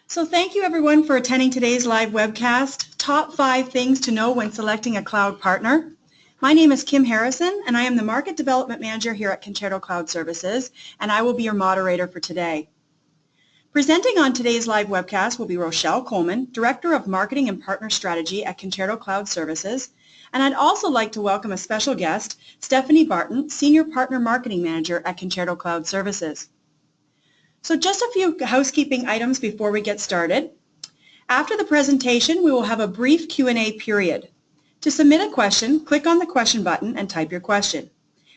So thank you everyone for attending today's live webcast, Top 5 Things to Know When Selecting a Cloud Partner. My name is Kim Harrison and I am the Market Development Manager here at Concerto Cloud Services, and I will be your moderator for today. Presenting on today's live webcast will be Rochelle Coleman, Director of Marketing and Partner Strategy at Concerto Cloud Services, and I'd also like to welcome a special guest, Stephanie Barton, Senior Partner Marketing Manager at Concerto Cloud Services. So just a few housekeeping items before we get started. After the presentation, we will have a brief Q&A period. To submit a question, click on the question button and type your question.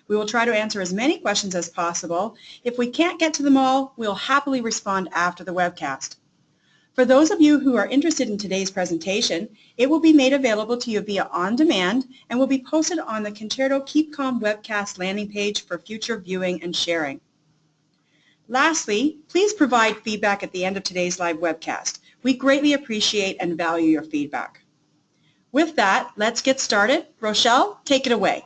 We will try to answer as many questions as possible. If we can't get to them all, we'll happily respond after the webcast. For those of you who are interested in today's presentation, it will be made available to you via on-demand and will be posted on the Concerto KeepCalm webcast landing page for future viewing and sharing. Lastly, please provide feedback at the end of today's live webcast. We greatly appreciate and value your feedback. With that, let's get started. Rochelle, take it away.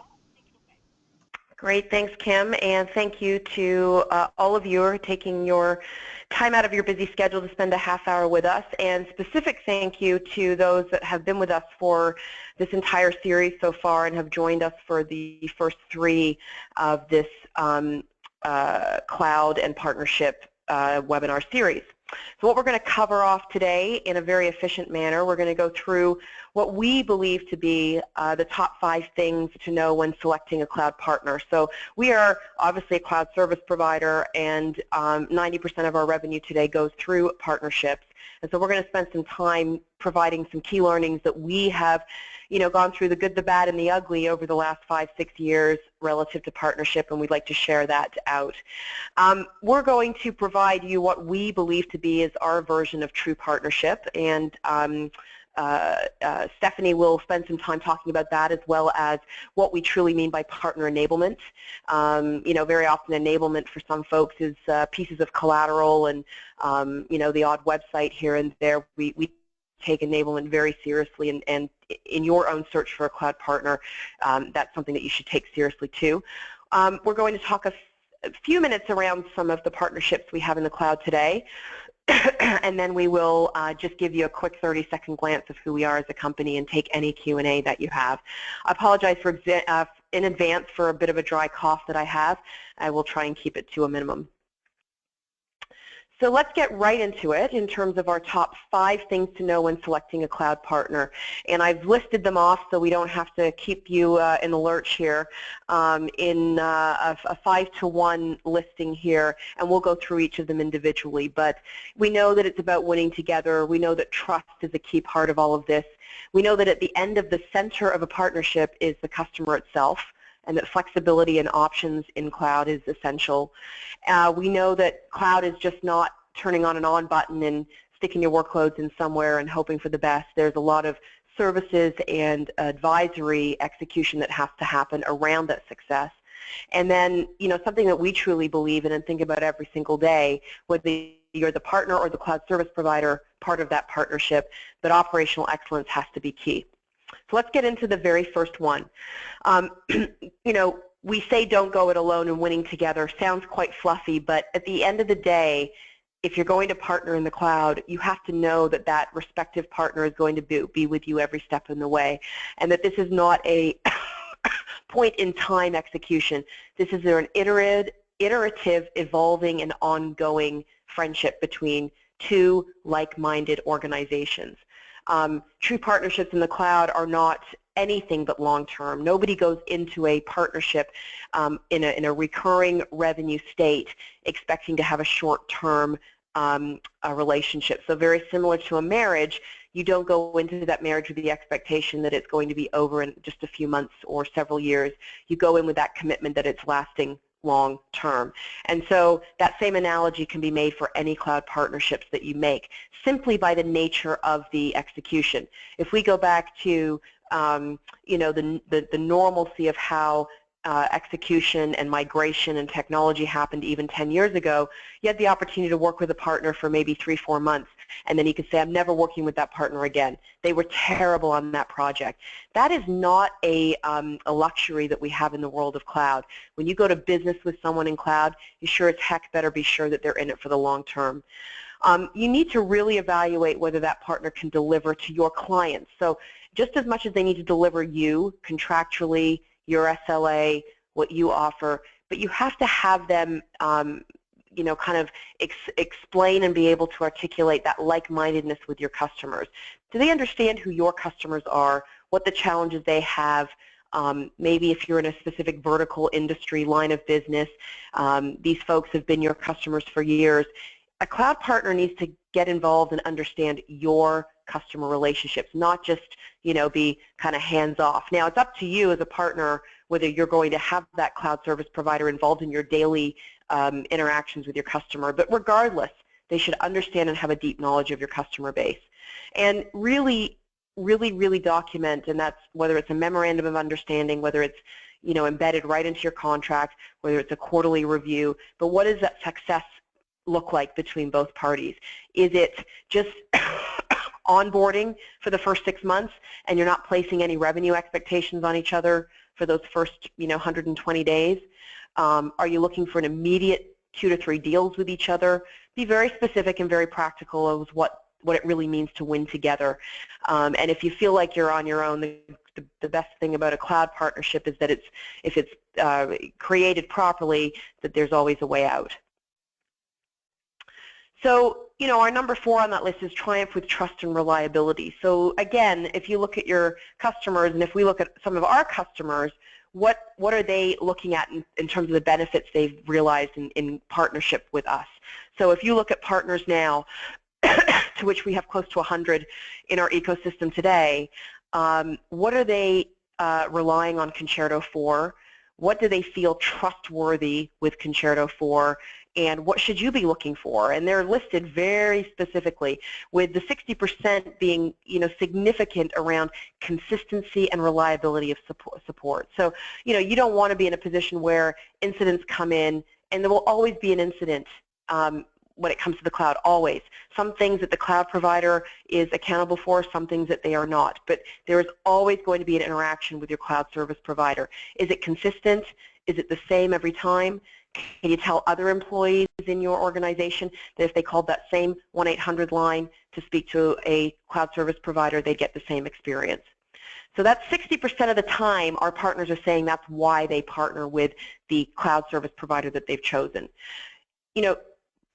Great, thanks Kim, and thank you to all of you for taking your time out of your busy schedule to spend a half hour with us, and specific thank you to those that have been with us for this entire series so far and have joined us for the first 3 of this cloud and partnership webinar series. So what we're going to cover off today in a very efficient manner, we're going to go through what we believe to be the top 5 things to know when selecting a cloud partner. So we are obviously a cloud service provider, and 90% of our revenue today goes through partnerships. And so we're going to spend some time providing some key learnings that we have gone through the good, the bad, and the ugly over the last 5-6 years relative to partnership, and we'd like to share that out. We're going to provide you what we believe to be is our version of true partnership, and Stephanie will spend some time talking about that, as well as what we truly mean by partner enablement. Very often enablement for some folks is pieces of collateral and the odd website here and there. We take enablement very seriously, and in your own search for a cloud partner, that's something that you should take seriously too. We're going to talk a few minutes around some of the partnerships we have in the cloud today, and then we will just give you a quick 30-second glance of who we are as a company and take any Q&A that you have. I apologize in advance for a bit of a dry cough that I have. I will try and keep it to a minimum. So let's get right into it in terms of our top 5 things to know when selecting a cloud partner. And I've listed them off so we don't have to keep you in the lurch here in a 5-to-1 listing here, and we'll go through each of them individually. But we know that it's about winning together. We know that trust is a key part of all of this. We know that at the end of the center of a partnership is the customer itself, and that flexibility and options in cloud is essential. We know that cloud is just not turning on an on button and sticking your workloads in somewhere and hoping for the best. There's a lot of services and advisory execution that has to happen around that success. And then, something that we truly believe in and think about every single day, whether you're the partner or the cloud service provider, part of that partnership, that operational excellence has to be key. So let's get into the very first one. We say don't go it alone and winning together. Sounds quite fluffy, but at the end of the day, if you're going to partner in the cloud, you have to know that that respective partner is going to be with you every step in the way, and that this is not a point-in-time execution. This is an iterative, evolving, and ongoing friendship between 2 like-minded organizations. True partnerships in the cloud are not anything but long-term. Nobody goes into a partnership in a recurring revenue state expecting to have a short-term relationship. So very similar to a marriage, you don't go into that marriage with the expectation that it's going to be over in just a few months or several years. You go in with that commitment that it's lasting long term. And so that same analogy can be made for any cloud partnerships that you make, simply by the nature of the execution. If we go back to the normalcy of how execution and migration and technology happened even 10 years ago, you had the opportunity to work with a partner for maybe 3-4 months, and then you could say, I'm never working with that partner again. They were terrible on that project. That is not a luxury that we have in the world of cloud. When you go to business with someone in cloud, you sure as heck better be sure that they're in it for the long term. you need to really evaluate whether that partner can deliver to your clients. So just as much as they need to deliver you contractually, your SLA, what you offer, but you have to have them kind of explain and be able to articulate that like-mindedness with your customers. Do they understand who your customers are, what the challenges they have? Maybe if you're in a specific vertical industry line of business, these folks have been your customers for years. A cloud partner needs to get involved and understand your customer relationships, not just be kind of hands-off. Now, it's up to you as a partner whether you're going to have that cloud service provider involved in your daily interactions with your customer, but regardless, they should understand and have a deep knowledge of your customer base. And really document, and that's whether it's a memorandum of understanding, whether it's embedded right into your contract, whether it's a quarterly review, but what does that success look like between both parties? Is it just onboarding for the first 6 months and you're not placing any revenue expectations on each other for those first 120 days? Are you looking for an immediate 2 to 3 deals with each other? Be very specific and very practical of what it really means to win together. And if you feel like you're on your own, the best thing about a cloud partnership is that if it's created properly, that there's always a way out. So, our number 4 on that list is triumph with trust and reliability. So again, if you look at your customers, and if we look at some of our customers, what are they looking at in terms of the benefits they've realized in partnership with us? So if you look at partners now, to which we have close to 100 in our ecosystem today, what are they relying on Concerto for? What do they feel trustworthy with Concerto for? And what should you be looking for? And they're listed very specifically, with the 60% being significant around consistency and reliability of support. So you don't want to be in a position where incidents come in, and there will always be an incident when it comes to the cloud, always. Some things that the cloud provider is accountable for, some things that they are not. But there is always going to be an interaction with your cloud service provider. Is it consistent? Is it the same every time? Can you tell other employees in your organization that if they called that same 1-800 line to speak to a cloud service provider, they'd get the same experience? So that's 60% of the time our partners are saying that's why they partner with the cloud service provider that they've chosen.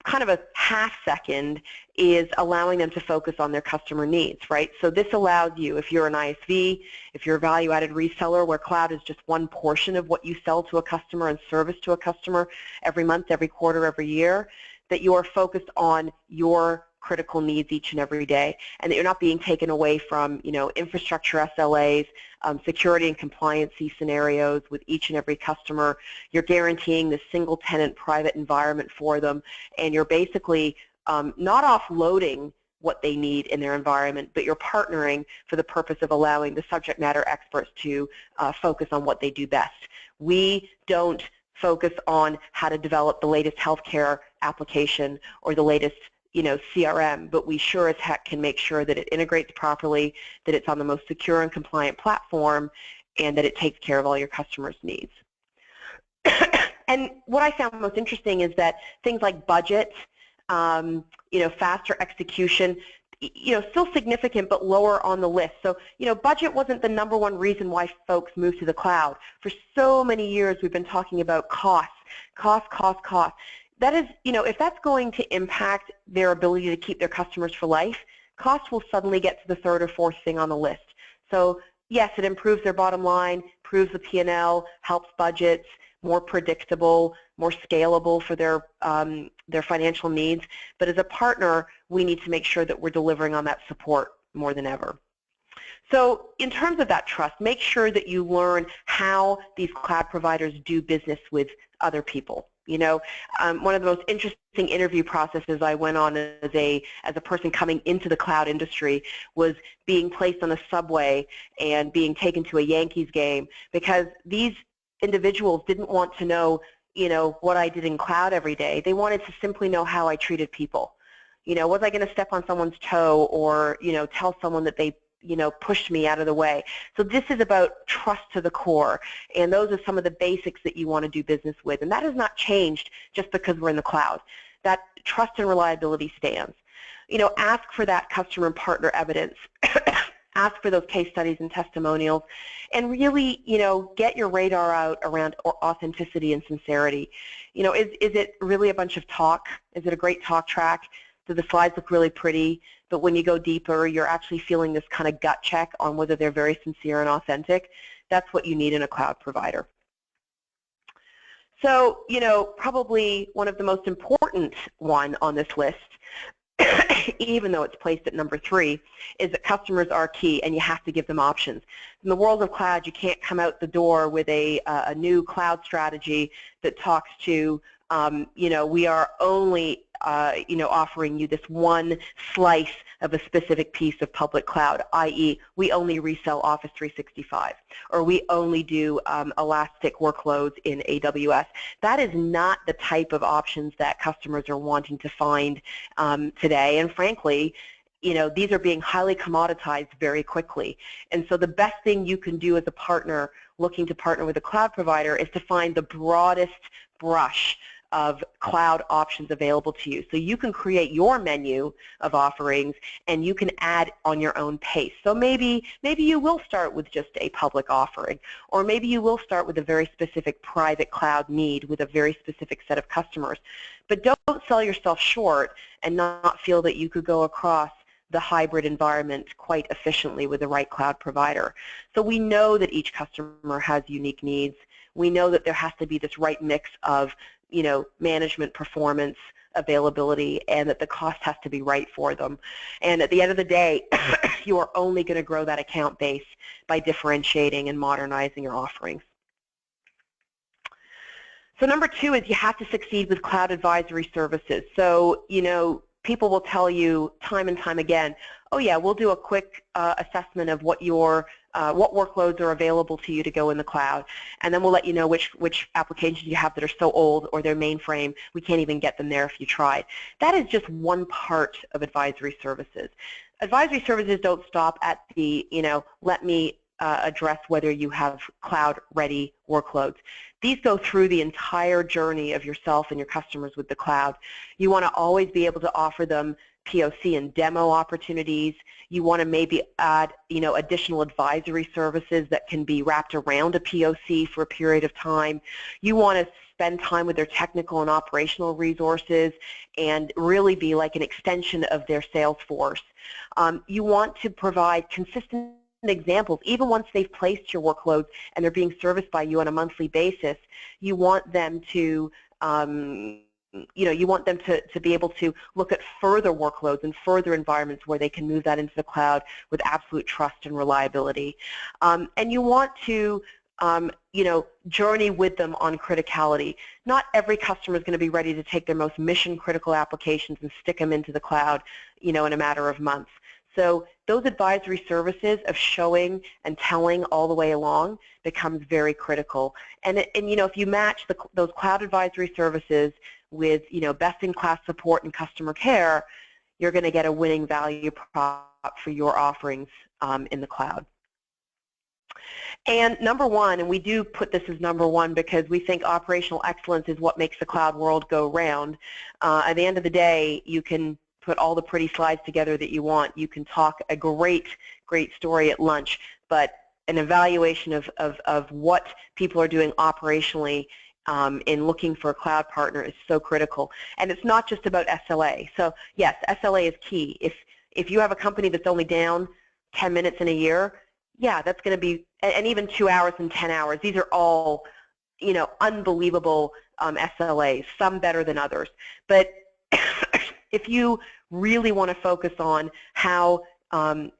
Kind of a half second is allowing them to focus on their customer needs, right? So this allows you, if you're an ISV, if you're a value-added reseller where cloud is just one portion of what you sell to a customer and service to a customer every month, every quarter, every year, that you are focused on your critical needs each and every day, and that you're not being taken away from, infrastructure SLAs, security and compliancy scenarios with each and every customer. You're guaranteeing this single tenant private environment for them, and you're basically not offloading what they need in their environment, but you're partnering for the purpose of allowing the subject matter experts to focus on what they do best. We don't focus on how to develop the latest healthcare application or the latest CRM, but we sure as heck can make sure that it integrates properly, that it's on the most secure and compliant platform, and that it takes care of all your customers' needs. And what I found most interesting is that things like budget, faster execution, still significant but lower on the list. So, budget wasn't the #1 reason why folks moved to the cloud. For so many years we've been talking about cost. That is, if that's going to impact their ability to keep their customers for life, cost will suddenly get to the 3rd or 4th thing on the list. So yes, it improves their bottom line, improves the P&L, helps budgets, more predictable, more scalable for their financial needs. But as a partner, we need to make sure that we're delivering on that support more than ever. So in terms of that trust, make sure that you learn how these cloud providers do business with other people. One of the most interesting interview processes I went on as a person coming into the cloud industry was being placed on a subway and being taken to a Yankees game, because these individuals didn't want to know, what I did in cloud every day. They wanted to simply know how I treated people. Was I going to step on someone's toe or, tell someone that they pushed me out of the way. So this is about trust to the core, and those are some of the basics that you want to do business with, and that has not changed just because we're in the cloud. that trust and reliability stands. Ask for that customer and partner evidence. Ask for those case studies and testimonials, and really, get your radar out around authenticity and sincerity. Is it really a bunch of talk? Is it a great talk track? Do the slides look really pretty? But when you go deeper, you're actually feeling this kind of gut check on whether they're very sincere and authentic. That's what you need in a cloud provider. So, probably one of the most important one on this list, even though it's placed at number 3, is that customers are key and you have to give them options. In the world of cloud, you can't come out the door with a new cloud strategy that talks to, we are only, offering you this one slice of a specific piece of public cloud, i.e. we only resell Office 365, or we only do elastic workloads in AWS. That is not the type of options that customers are wanting to find today, and frankly, these are being highly commoditized very quickly. And so the best thing you can do as a partner looking to partner with a cloud provider is to find the broadest brush of cloud options available to you. So you can create your menu of offerings and you can add on your own pace. So maybe you will start with just a public offering, or maybe you will start with a very specific private cloud need with a very specific set of customers. But don't sell yourself short and not feel that you could go across the hybrid environment quite efficiently with the right cloud provider. So we know that each customer has unique needs. We know that there has to be this right mix of management, performance, availability, and that the cost has to be right for them. And at the end of the day, you are only going to grow that account base by differentiating and modernizing your offerings. So number 2 is you have to succeed with cloud advisory services. So, people will tell you time and time again, oh yeah, we'll do a quick assessment of what workloads are available to you to go in the cloud, and then we'll let you know which applications you have that are so old or they're mainframe, we can't even get them there if you tried. That is just one part of advisory services. Advisory services don't stop at the, let me address whether you have cloud-ready workloads. These go through the entire journey of yourself and your customers with the cloud. You want to always be able to offer them POC and demo opportunities. You want to maybe add, additional advisory services that can be wrapped around a POC for a period of time. You want to spend time with their technical and operational resources and really be like an extension of their sales force. You want to provide consistent examples. Even once they've placed your workloads and they're being serviced by you on a monthly basis, you want them to you want them to be able to look at further workloads and further environments where they can move that into the cloud with absolute trust and reliability. And you want to journey with them on criticality. Not every customer is going to be ready to take their most mission-critical applications and stick them into the cloud, in a matter of months. So those advisory services of showing and telling all the way along becomes very critical. And if you match those cloud advisory services with best-in-class support and customer care, you're going to get a winning value prop for your offerings in the cloud. And number 1, and we do put this as number 1 because we think operational excellence is what makes the cloud world go round. At the end of the day, you can put all the pretty slides together that you want. You can talk a great story at lunch, but an evaluation of what people are doing operationally in looking for a cloud partner is so critical. And it's not just about SLA. So yes, SLA is key. If you have a company that's only down 10 minutes in a year, yeah, that's going to be, and even 2 hours and 10 hours. These are all, unbelievable SLAs, some better than others. But if you really want to focus on how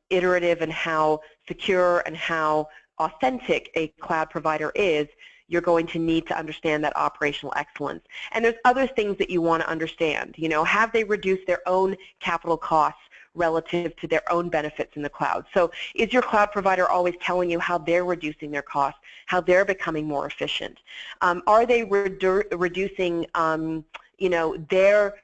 iterative and how secure and how authentic a cloud provider is, you're going to need to understand that operational excellence. And there's other things that you want to understand. Have they reduced their own capital costs relative to their own benefits in the cloud? So is your cloud provider always telling you how they're reducing their costs, how they're becoming more efficient? Are they reducing their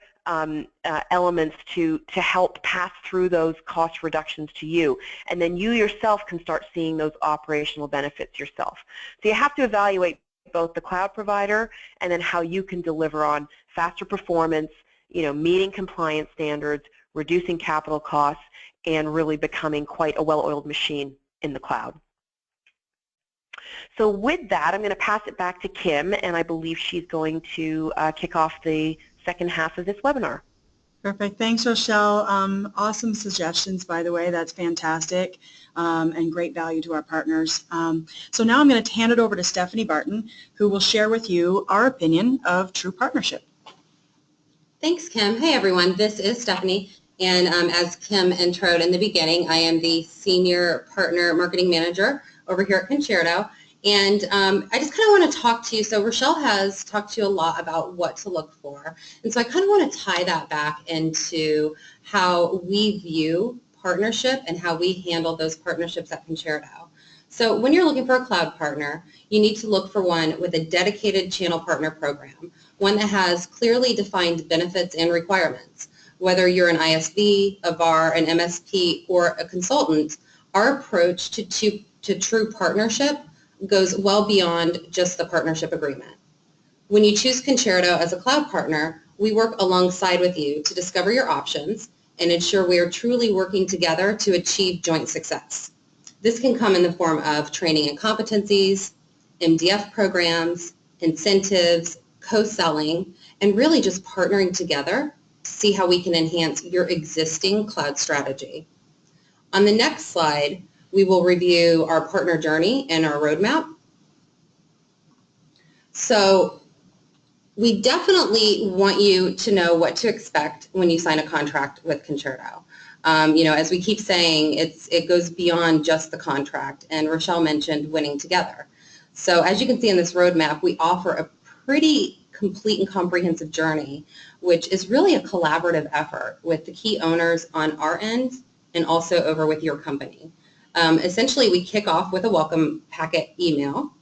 elements to help pass through those cost reductions to you, and then you yourself can start seeing those operational benefits yourself. So you have to evaluate both the cloud provider and then how you can deliver on faster performance, meeting compliance standards, reducing capital costs, and really becoming quite a well-oiled machine in the cloud. So with that, I'm going to pass it back to Kim, and I believe she's going to kick off the second half of this webinar. Perfect. Thanks, Rochelle. Awesome suggestions, by the way. That's fantastic and great value to our partners. So now I'm going to hand it over to Stephanie Barton, who will share with you our opinion of true partnership. Thanks, Kim. Hey, everyone. This is Stephanie. And as Kim introed in the beginning, I am the Senior Partner Marketing Manager over here at Concerto. And I just kind of want to talk to you. So Rochelle has talked to you a lot about what to look for. And so I kind of want to tie that back into how we view partnership and how we handle those partnerships at Concerto. So when you're looking for a cloud partner, you need to look for one with a dedicated channel partner program, one that has clearly defined benefits and requirements. Whether you're an ISV, a VAR, an MSP, or a consultant, our approach to true partnership goes well beyond just the partnership agreement. When you choose Concerto as a cloud partner, we work alongside with you to discover your options and ensure we are truly working together to achieve joint success. This can come in the form of training and competencies, MDF programs, incentives, co-selling, and really just partnering together to see how we can enhance your existing cloud strategy. On the next slide, we will review our partner journey and our roadmap. So we definitely want you to know what to expect when you sign a contract with Concerto. As we keep saying, it goes beyond just the contract, and Rochelle mentioned winning together. So as you can see in this roadmap, we offer a pretty complete and comprehensive journey, which is really a collaborative effort with the key owners on our end and also over with your company. Essentially, we kick off with a welcome packet email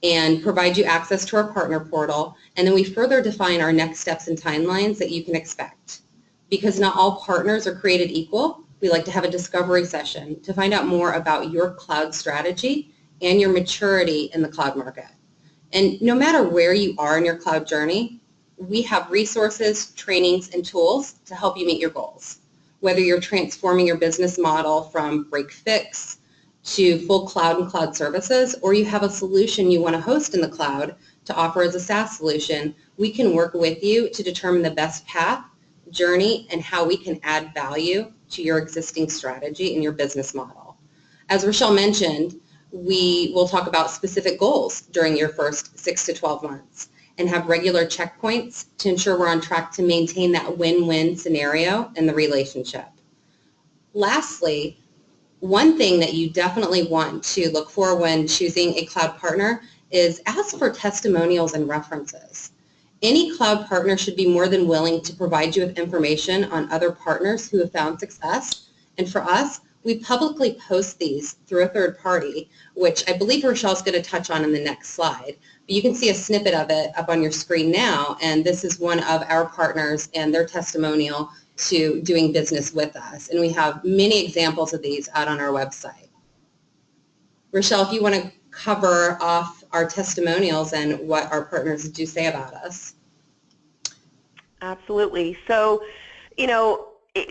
and provide you access to our partner portal, and then we further define our next steps and timelines that you can expect. Because not all partners are created equal, we like to have a discovery session to find out more about your cloud strategy and your maturity in the cloud market. And no matter where you are in your cloud journey, we have resources, trainings, and tools to help you meet your goals. Whether you're transforming your business model from break-fix to full cloud and cloud services, or you have a solution you want to host in the cloud to offer as a SaaS solution, we can work with you to determine the best path, journey, and how we can add value to your existing strategy and your business model. As Rochelle mentioned, we will talk about specific goals during your first 6 to 12 months and have regular checkpoints to ensure we're on track to maintain that win-win scenario in the relationship. Lastly, one thing that you definitely want to look for when choosing a cloud partner is ask for testimonials and references. Any cloud partner should be more than willing to provide you with information on other partners who have found success. And for us, we publicly post these through a third party, which I believe Rochelle's going to touch on in the next slide. But you can see a snippet of it up on your screen now, and this is one of our partners and their testimonial to doing business with us. And we have many examples of these out on our website. Rochelle, if you want to cover off our testimonials and what our partners do say about us. Absolutely. So,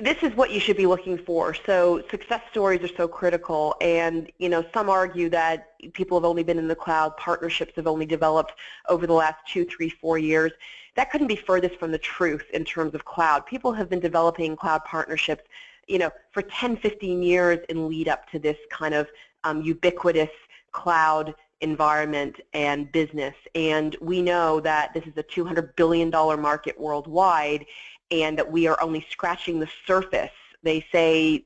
this is what you should be looking for. So success stories are so critical, and some argue that people have only been in the cloud, partnerships have only developed over the last 2, 3, 4 years. That couldn't be furthest from the truth in terms of cloud. People have been developing cloud partnerships, for 10, 15 years in lead up to this kind of ubiquitous cloud environment and business. And we know that this is a $200 billion market worldwide, and that we are only scratching the surface. They say,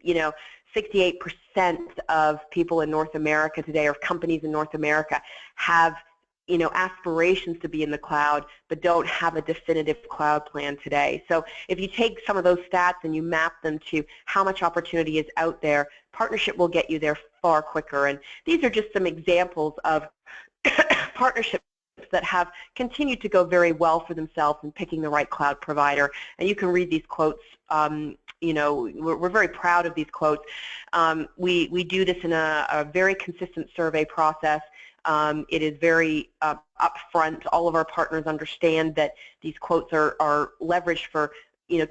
68% of people in North America today, or companies in North America, have, aspirations to be in the cloud, but don't have a definitive cloud plan today. So if you take some of those stats and you map them to how much opportunity is out there, partnership will get you there far quicker. And these are just some examples of partnerships that have continued to go very well for themselves in picking the right cloud provider. And you can read these quotes. We're very proud of these quotes. We do this in a very consistent survey process. It is very upfront. All of our partners understand that these quotes are leveraged for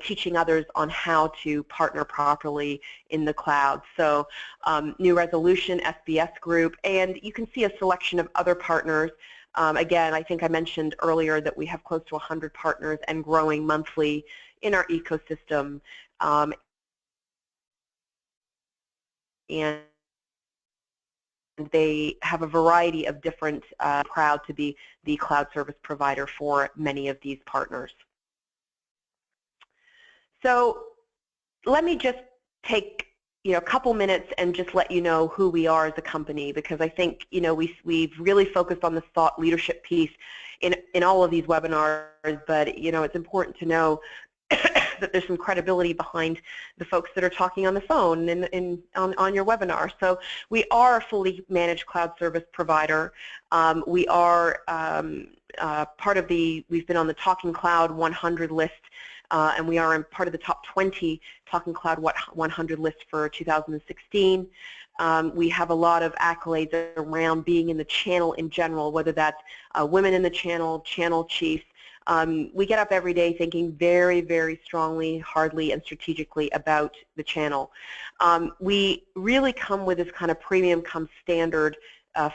teaching others on how to partner properly in the cloud. So New Resolution, SBS Group, and you can see a selection of other partners. Again, I think I mentioned earlier that we have close to 100 partners and growing monthly in our ecosystem. And they have a variety of different, proud to be the cloud service provider for many of these partners. So let me just take a couple minutes and just let you know who we are as a company, because I think we've really focused on the thought leadership piece in all of these webinars, but it's important to know that there's some credibility behind the folks that are talking on the phone and on your webinar. So we are a fully managed cloud service provider. We are part of we've been on the Talking Cloud 100 list, and we are in part of the top 20 Talking Cloud 100 list for 2016. We have a lot of accolades around being in the channel in general, whether that's women in the channel, channel chiefs. We get up every day thinking very, very strongly, hardly, and strategically about the channel. We really come with this kind of premium come standard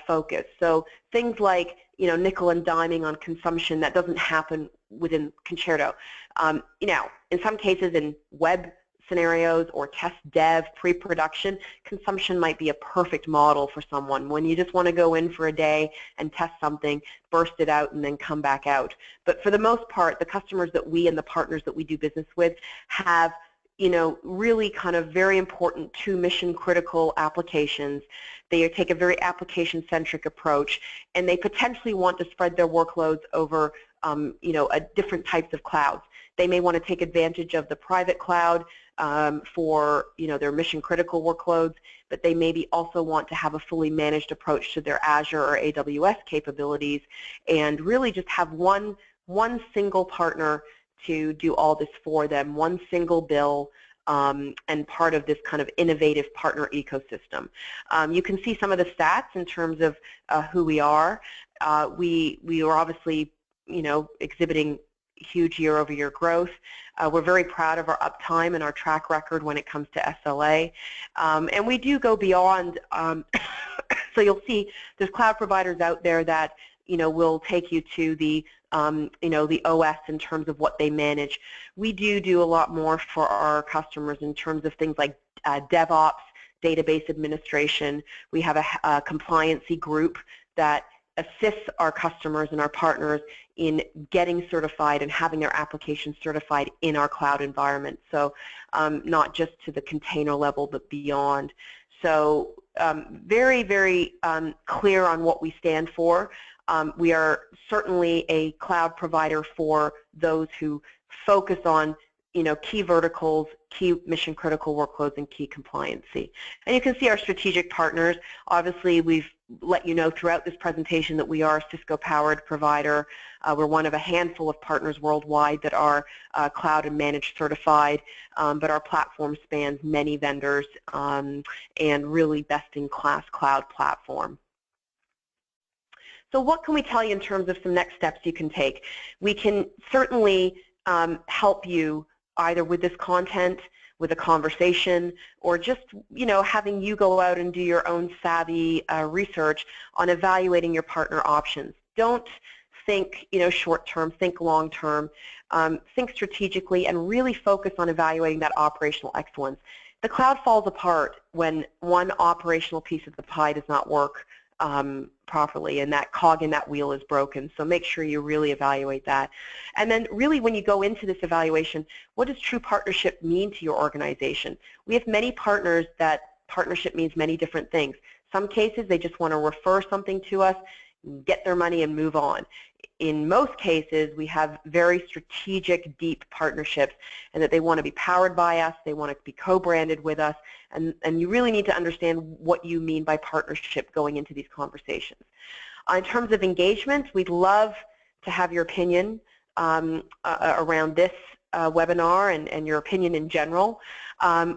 focus. So things like nickel and diming on consumption, that doesn't happen within Concerto. In some cases in web scenarios or test dev, pre-production, consumption might be a perfect model for someone when you just want to go in for a day and test something, burst it out, and then come back out. But for the most part, the customers that we and the partners that we do business with have really kind of very important to mission-critical applications. They take a very application-centric approach, and they potentially want to spread their workloads over different types of clouds. They may want to take advantage of the private cloud for their mission-critical workloads, but they maybe also want to have a fully managed approach to their Azure or AWS capabilities, and really just have one single partner to do all this for them, one single bill, and part of this kind of innovative partner ecosystem. You can see some of the stats in terms of who we are. We are obviously exhibiting huge year-over-year growth. We're very proud of our uptime and our track record when it comes to SLA, and we do go beyond. So you'll see there's cloud providers out there that will take you to the the OS in terms of what they manage. We do a lot more for our customers in terms of things like DevOps, database administration. We have a compliancy group that assists our customers and our partners in getting certified and having their applications certified in our cloud environment. So not just to the container level, but beyond. So very, very clear on what we stand for. We are certainly a cloud provider for those who focus on key verticals, key mission critical workloads, and key compliancy. And you can see our strategic partners. Obviously, we've let you know throughout this presentation that we are a Cisco-powered provider. We're one of a handful of partners worldwide that are cloud and managed certified, but our platform spans many vendors and really best-in-class cloud platform. So what can we tell you in terms of some next steps you can take? We can certainly help you either with this content, with a conversation, or just having you go out and do your own savvy research on evaluating your partner options. Don't think short term, think long term, think strategically, and really focus on evaluating that operational excellence. The cloud falls apart when one operational piece of the pie does not work properly, and that cog in that wheel is broken. So make sure you really evaluate that. And then really when you go into this evaluation, what does true partnership mean to your organization? We have many partners that partnership means many different things. Some cases they just want to refer something to us, get their money and move on. In most cases, we have very strategic, deep partnerships, and that they want to be powered by us, they want to be co-branded with us, and you really need to understand what you mean by partnership going into these conversations. In terms of engagement, we'd love to have your opinion around this webinar and your opinion in general.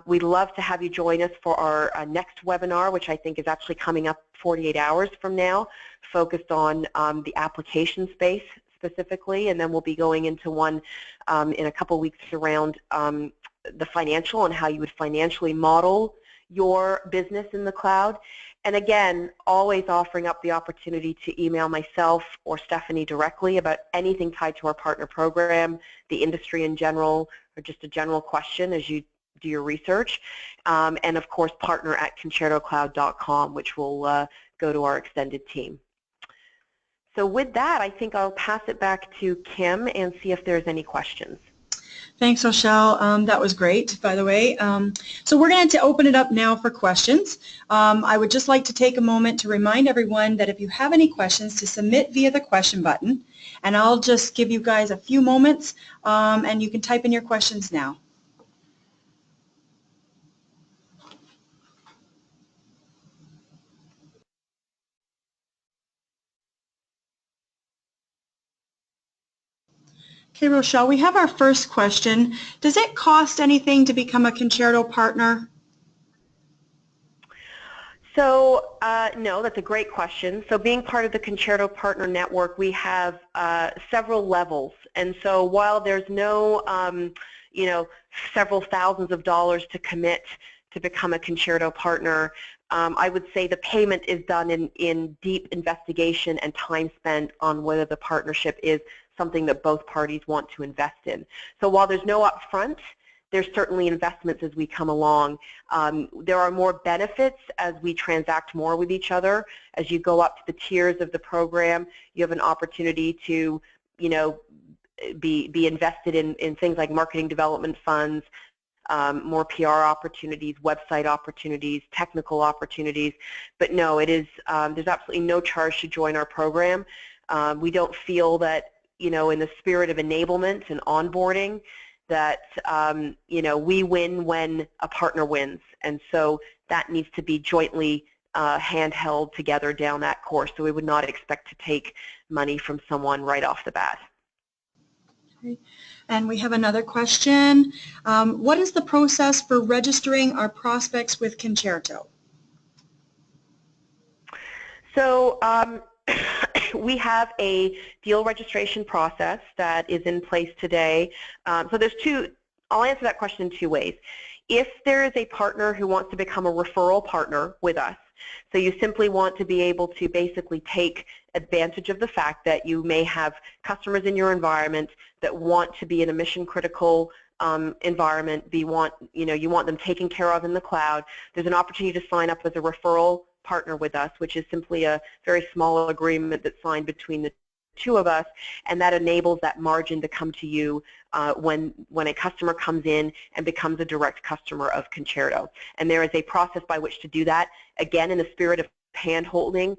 We'd love to have you join us for our next webinar, which I think is actually coming up 48 hours from now, focused on the application space, specifically, and then we'll be going into one in a couple weeks around the financial and how you would financially model your business in the cloud. And again, always offering up the opportunity to email myself or Stephanie directly about anything tied to our partner program, the industry in general, or just a general question as you do your research. And of course, partner@concertocloud.com, which will go to our extended team. So with that, I think I'll pass it back to Kim and see if there's any questions. Thanks, Rochelle. That was great, by the way. So we're going to open it up now for questions. I would just like to take a moment to remind everyone that if you have any questions, to submit via the question button. And I'll just give you guys a few moments, and you can type in your questions now. Okay, Rochelle, we have our first question. Does it cost anything to become a Concerto partner? So no, that's a great question. So being part of the Concerto Partner Network, we have several levels. And so while there's no, several thousands of dollars to commit to become a Concerto partner, I would say the payment is done in deep investigation and time spent on whether the partnership is something that both parties want to invest in. So while there's no upfront, there's certainly investments as we come along. There are more benefits as we transact more with each other. As you go up to the tiers of the program, you have an opportunity to, be invested in things like marketing development funds, more PR opportunities, website opportunities, technical opportunities. But no, it is there's absolutely no charge to join our program. We don't feel that, in the spirit of enablement and onboarding, that we win when a partner wins, and so that needs to be jointly handheld together down that course. So we would not expect to take money from someone right off the bat. Okay. And we have another question. What is the process for registering our prospects with Concerto? So we have a deal registration process that is in place today. So there's I'll answer that question in two ways. If there is a partner who wants to become a referral partner with us, so you simply want to be able to basically take advantage of the fact that you may have customers in your environment that want to be in a mission-critical environment, you want them taken care of in the cloud, there's an opportunity to sign up as a referral partner with us, which is simply a very small agreement that's signed between the two of us, and that enables that margin to come to you when a customer comes in and becomes a direct customer of Concerto. And there is a process by which to do that. Again, in the spirit of hand-holding,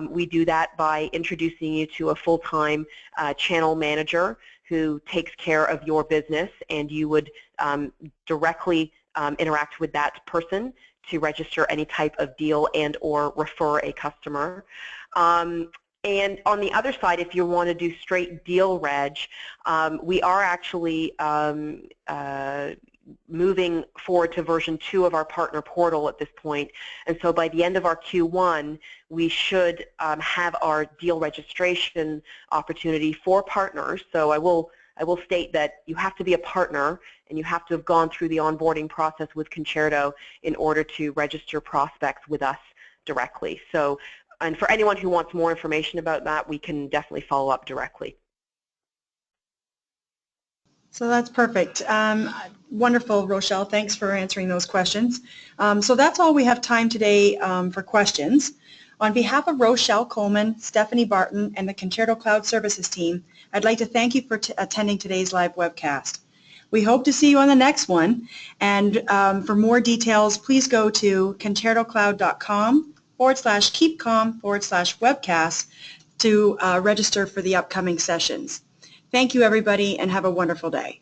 we do that by introducing you to a full-time channel manager who takes care of your business, and you would directly interact with that person to register any type of deal and or refer a customer. And on the other side, if you want to do straight deal reg, we are actually moving forward to version 2 of our partner portal at this point. And so by the end of our Q1, we should have our deal registration opportunity for partners. So I will state that you have to be a partner and you have to have gone through the onboarding process with Concerto in order to register prospects with us directly. So, and for anyone who wants more information about that, we can definitely follow up directly. So that's perfect. Wonderful, Rochelle. Thanks for answering those questions. So that's all we have time today for questions. On behalf of Rochelle Coleman, Stephanie Barton, and the Concerto Cloud Services team, I'd like to thank you for attending today's live webcast. We hope to see you on the next one. And for more details, please go to concertocloud.com/keepcalm/webcast to register for the upcoming sessions. Thank you, everybody, and have a wonderful day.